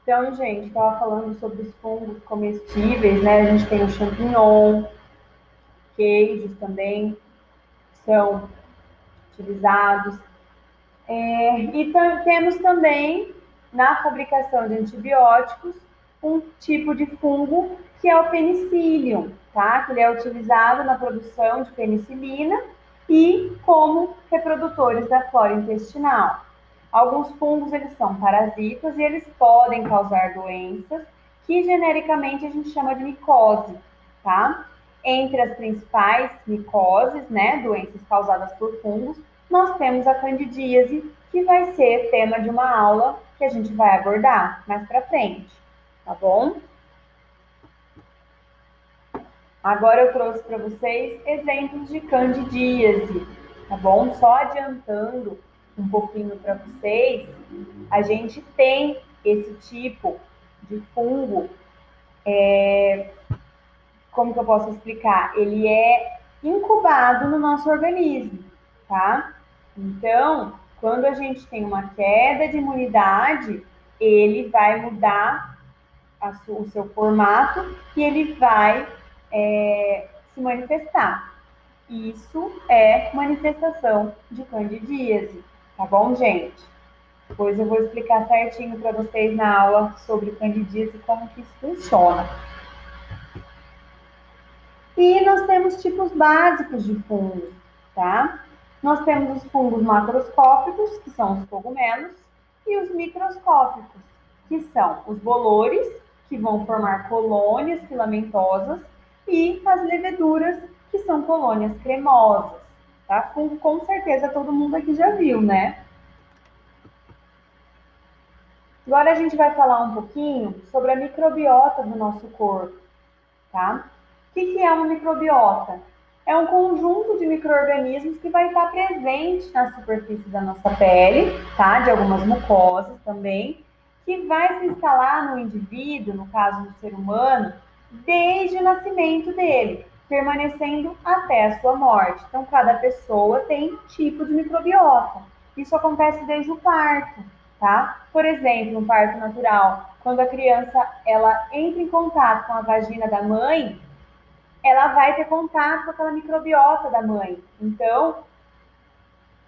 Então, gente, estava falando sobre os fungos comestíveis, né? A gente tem o champignon, queijos também são utilizados. Temos também, na fabricação de antibióticos, um tipo de fungo que é o penicillium, tá? Que ele é utilizado na produção de penicilina e como reprodutores da flora intestinal. Alguns fungos, eles são parasitas e eles podem causar doenças que genericamente a gente chama de micose, tá? Entre as principais micoses, né, doenças causadas por fungos, nós temos a candidíase, que vai ser tema de uma aula que a gente vai abordar mais para frente, tá bom? Agora eu trouxe para vocês exemplos de candidíase, tá bom? Só adiantando um pouquinho para vocês, a gente tem esse tipo de fungo, como que eu posso explicar? Ele é incubado no nosso organismo, tá? Então, quando a gente tem uma queda de imunidade, ele vai mudar o seu formato e ele vai se manifestar. Isso é manifestação de candidíase, tá bom, gente? Depois eu vou explicar certinho para vocês na aula sobre candidíase como que isso funciona. E nós temos tipos básicos de fungos, tá? Nós temos os fungos macroscópicos, que são os cogumelos, e os microscópicos, que são os bolores, que vão formar colônias filamentosas, e as leveduras, que são colônias cremosas, tá? Fungo, com certeza, todo mundo aqui já viu, né? Agora a gente vai falar um pouquinho sobre a microbiota do nosso corpo, tá? O que é uma microbiota? É um conjunto de micro-organismos que vai estar presente na superfície da nossa pele, tá? De algumas mucosas também, que vai se instalar no indivíduo, no caso do ser humano, desde o nascimento dele, permanecendo até a sua morte. Então, cada pessoa tem um tipo de microbiota. Isso acontece desde o parto, tá? Por exemplo, um parto natural, quando a criança ela entra em contato com a vagina da mãe, ela vai ter contato com aquela microbiota da mãe. Então,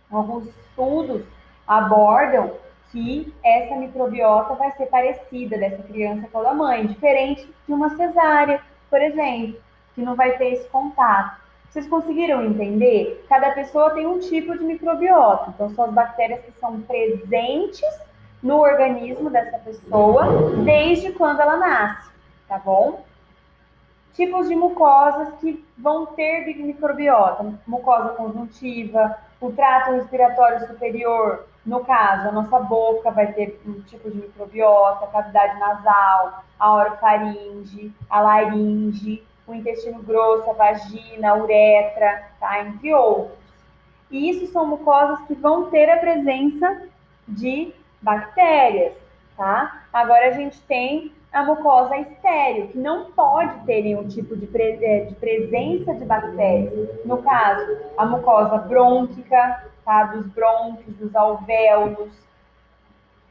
alguns estudos abordam que essa microbiota vai ser parecida dessa criança com a da mãe, diferente de uma cesárea, por exemplo, que não vai ter esse contato. Vocês conseguiram entender? Cada pessoa tem um tipo de microbiota. Então, são as bactérias que são presentes no organismo dessa pessoa desde quando ela nasce, tá bom? Tipos de mucosas que vão ter microbiota, mucosa conjuntiva, o trato respiratório superior, no caso, a nossa boca vai ter um tipo de microbiota, a cavidade nasal, a orofaringe, a laringe, o intestino grosso, a vagina, a uretra, tá? Entre outros. E isso são mucosas que vão ter a presença de bactérias, tá? Agora a gente tem a mucosa estéril, que não pode ter nenhum tipo de presença de bactérias. No caso, a mucosa brônquica, tá? Dos brônquios, dos alvéolos,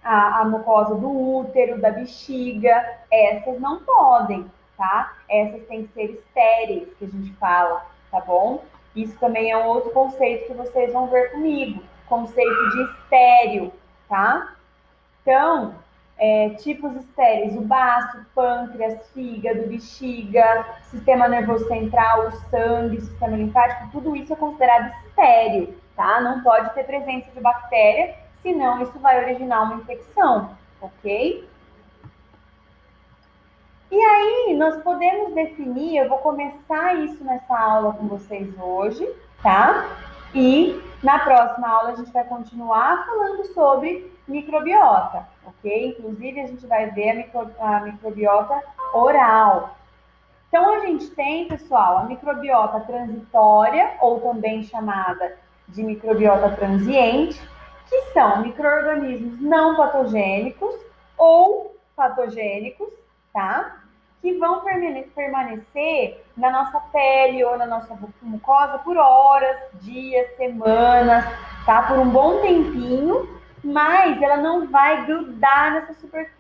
a mucosa do útero, da bexiga, essas não podem, tá? Essas têm que ser estéreis, que a gente fala, tá bom? Isso também é um outro conceito que vocês vão ver comigo, conceito de estéreo, tá? Então, tipos estéreis, o baço, pâncreas, fígado, bexiga, sistema nervoso central, o sangue, o sistema linfático, tudo isso é considerado estéreo, tá? Não pode ter presença de bactéria, senão isso vai originar uma infecção, ok? E aí, nós podemos definir, eu vou começar isso nessa aula com vocês hoje, tá? E na próxima aula a gente vai continuar falando sobre microbiota, ok? Inclusive, a gente vai ver a microbiota oral. Então, a gente tem, pessoal, a microbiota transitória, ou também chamada de microbiota transiente, que são micro-organismos não patogênicos ou patogênicos, tá? Que vão permanecer na nossa pele ou na nossa mucosa por horas, dias, semanas, tá? Por um bom tempinho, mas ela não vai grudar nessa superfície